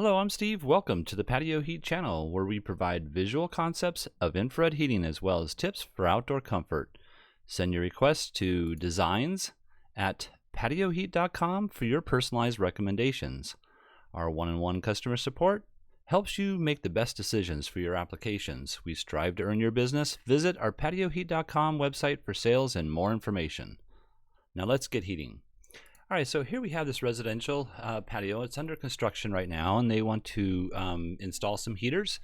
Hello, I'm Steve. Welcome to the Patio Heat channel, where we provide visual concepts of infrared heating as well as tips for outdoor comfort. Send your requests to designs@patioheat.com for your personalized recommendations. Our one-on-one customer support helps you make the best decisions for your applications. We strive to earn your business. Visit our patioheat.com website for sales and more information. Now let's get heating. All right, so here we have this residential patio. It's under construction right now, and they want to install some heaters.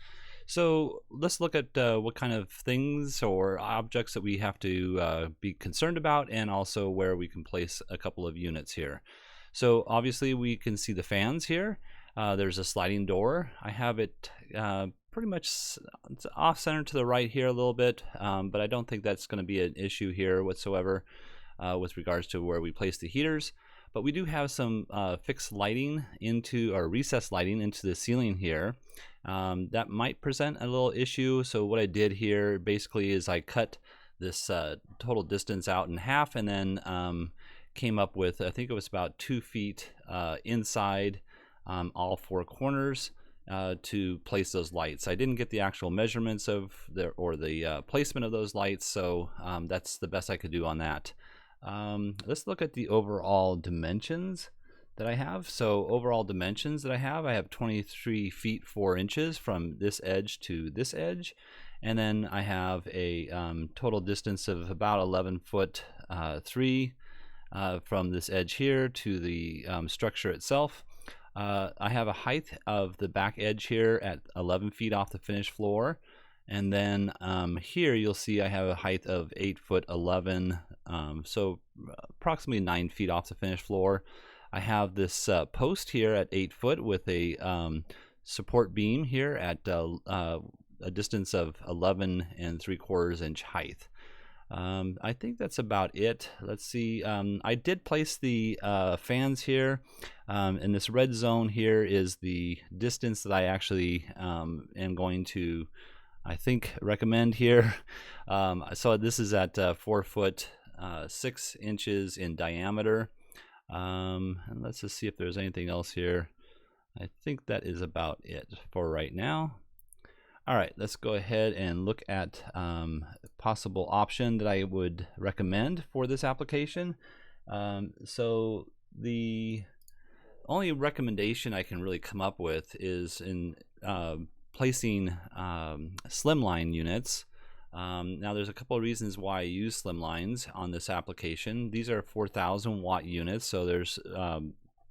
So let's look at what kind of things or objects that we have to be concerned about, and also where we can place a couple of units here. So obviously we can see the fans here. There's a sliding door. I have it pretty much off center to the right here a little bit, but I don't think that's going to be an issue here whatsoever with regards to where we place the heaters. But we do have some fixed lighting or recessed lighting into the ceiling here. That might present a little issue. So what I did here basically is I cut this total distance out in half, and then came up with, I think it was about 2 feet inside all four corners to place those lights. I didn't get the actual measurements of the placement of those lights, so that's the best I could do on that. Let's look at the overall dimensions that I have. So overall dimensions that I have 23 feet 4 inches from this edge to this edge, and then I have a total distance of about 11 foot 3 from this edge here to the structure itself. I have a height of the back edge here at 11 feet off the finished floor. And then here you'll see I have a height of 8 foot 11, so approximately 9 feet off the finished floor. I have this post here at 8 foot with a support beam here at a distance of 11 3/4 inch height. I think that's about it. Let's see. I did place the fans here, and this red zone here is the distance that I actually am going to recommend here. So this is at 4 foot 6 inches in diameter. And let's just see if there's anything else here. I think that is about it for right now. All right, let's go ahead and look at a possible option that I would recommend for this application. So the only recommendation I can really come up with is in placing slimline units. Now there's a couple of reasons why I use slimlines on this application. These are 4,000 watt units, so there's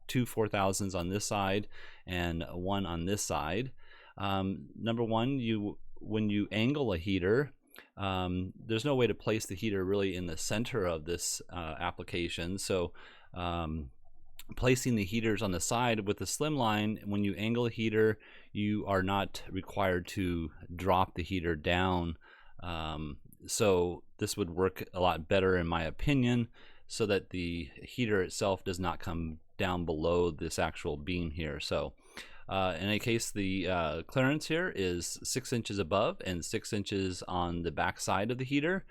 2 4,000s on this side and 1 on this side. Number one, when you angle a heater, there's no way to place the heater really in the center of this application. So placing the heaters on the side with the slimline, when you angle a heater, you are not required to drop the heater down. So this would work a lot better in my opinion, so that the heater itself does not come down below this actual beam here. So in any case, the clearance here is 6 inches above and 6 inches on the back side of the heater.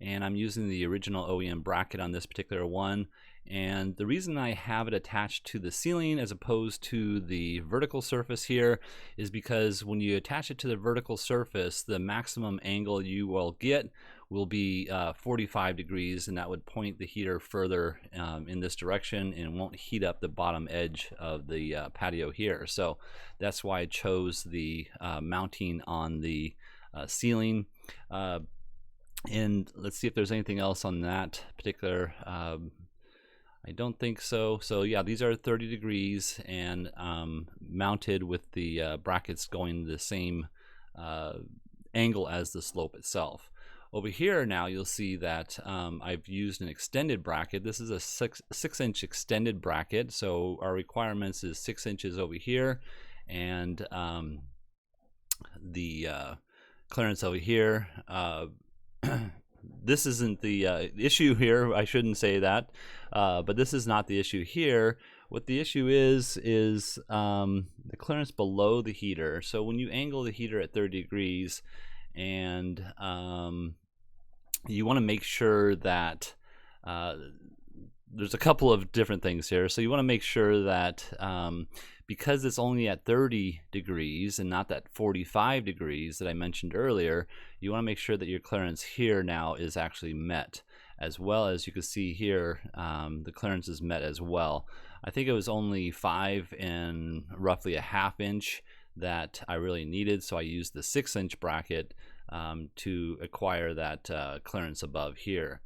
And I'm using the original OEM bracket on this particular one. And the reason I have it attached to the ceiling as opposed to the vertical surface here is because when you attach it to the vertical surface, the maximum angle you will get will be 45 degrees, and that would point the heater further in this direction and won't heat up the bottom edge of the patio here. So that's why I chose the mounting on the ceiling. And let's see if there's anything else on that particular. I don't think so. So yeah, these are 30 degrees and mounted with the brackets going the same angle as the slope itself. Over here now you'll see that I've used an extended bracket. This is a 6 inch extended bracket. So our requirements is 6 inches over here, and the clearance over here. This isn't the issue here. I shouldn't say that, but this is not the issue here. What the issue is the clearance below the heater. So when you angle the heater at 30 degrees, and you want to make sure that there's a couple of different things here. So you want to make sure that because it's only at 30 degrees and not that 45 degrees that I mentioned earlier, you want to make sure that your clearance here now is actually met, as well as you can see here, the clearance is met as well. I think it was only 5 and roughly a ½ inch that I really needed, so I used the 6-inch bracket to acquire that clearance above here.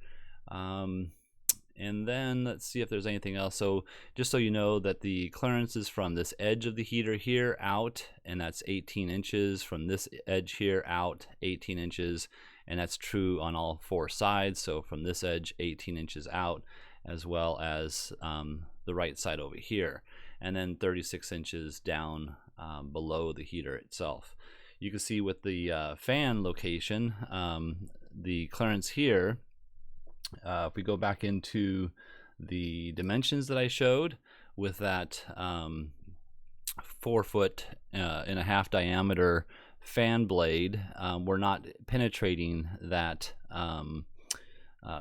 And then let's see if there's anything else. So just so you know that the clearance is from this edge of the heater here out, and that's 18 inches. From this edge here out, 18 inches, and that's true on all 4 sides. So from this edge, 18 inches out, as well as the right side over here, and then 36 inches down below the heater itself. You can see with the fan location, the clearance here, if we go back into the dimensions that I showed with that 4.5 foot diameter fan blade, we're not penetrating that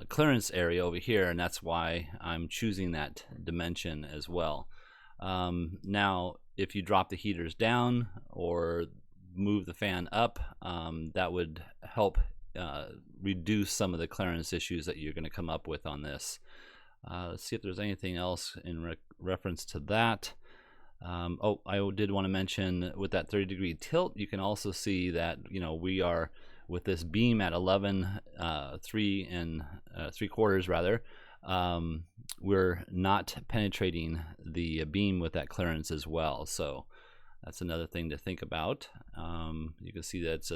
clearance area over here, and that's why I'm choosing that dimension as well. Now if you drop the heaters down or move the fan up, that would help reduce some of the clearance issues that you're going to come up with on this. Let's see if there's anything else in reference to that. Oh, I did want to mention with that 30-degree tilt, you can also see that, you know, we are with this beam at 11 3 3/4 rather, we're not penetrating the beam with that clearance as well. So that's another thing to think about. You can see that it's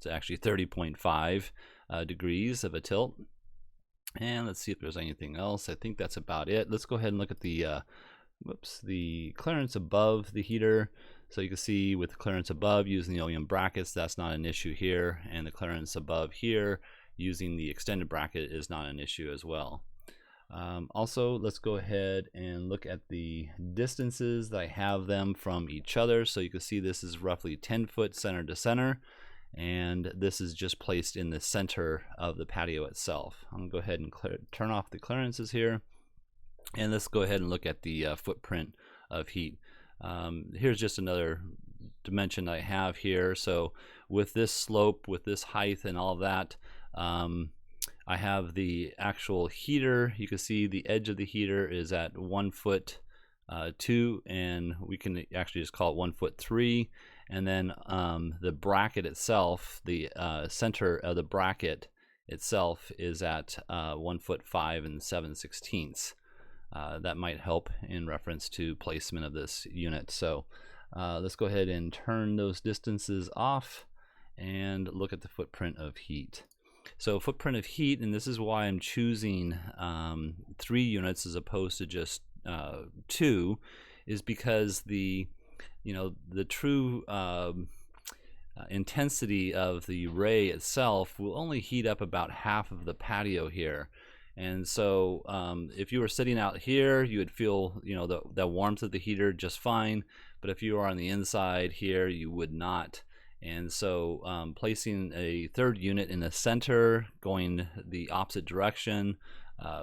actually 30.5 degrees of a tilt. And let's see if there's anything else. I think that's about it. Let's go ahead and look at the the clearance above the heater. So you can see with the clearance above using the OEM brackets, that's not an issue here, and the clearance above here using the extended bracket is not an issue as well. Also, let's go ahead and look at the distances that I have them from each other. So you can see this is roughly 10 foot center to center, and this is just placed in the center of the patio itself. I'm gonna go ahead and turn off the clearances here, and let's go ahead and look at the footprint of heat. Here's just another dimension I have here. So with this slope, with this height and all of that, I have the actual heater. You can see the edge of the heater is at 1 foot 2, and we can actually just call it 1 foot 3. And then the bracket itself, the center of the bracket itself is at 1 foot 5 and 7/16. That might help in reference to placement of this unit. So let's go ahead and turn those distances off and look at the footprint of heat. So footprint of heat, and this is why I'm choosing 3 units as opposed to just 2, is because the true intensity of the ray itself will only heat up about half of the patio here. And so if you were sitting out here, you would feel, you know, the warmth of the heater just fine, but if you are on the inside here, you would not. And so placing a 3rd unit in the center going the opposite direction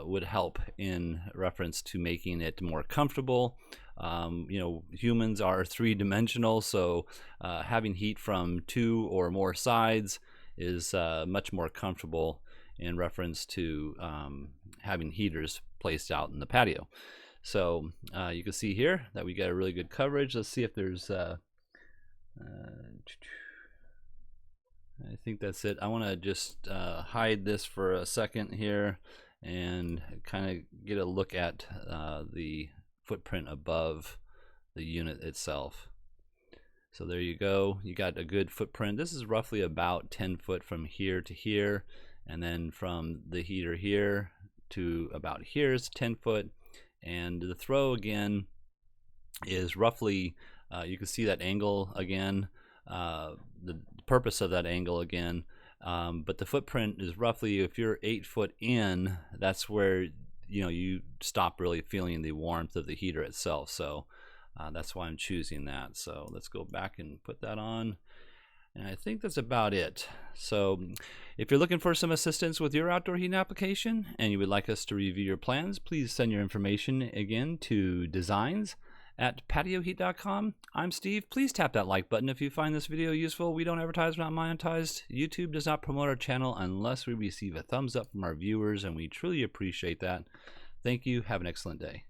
would help in reference to making it more comfortable. You know, humans are 3-dimensional, so having heat from 2 or more sides is much more comfortable in reference to having heaters placed out in the patio. So you can see here that we got a really good coverage. Let's see if there's I think that's it. I want to just hide this for a second here and kind of get a look at the footprint above the unit itself. So there you go. You got a good footprint. This is roughly about 10 foot from here to here, and then from the heater here to about here is 10 foot. And the throw again is roughly, you can see that angle again, the purpose of that angle again, but the footprint is roughly, if you're 8 foot in, that's where, you know, you stop really feeling the warmth of the heater itself. So that's why I'm choosing that. So let's go back and put that on, and I think that's about it. So if you're looking for some assistance with your outdoor heating application and you would like us to review your plans, please send your information again to designs at patioheat.com. I'm Steve. Please tap that like button if you find this video useful. We don't advertise, we're not monetized. YouTube does not promote our channel unless we receive a thumbs up from our viewers, and we truly appreciate that. Thank you. Have an excellent day.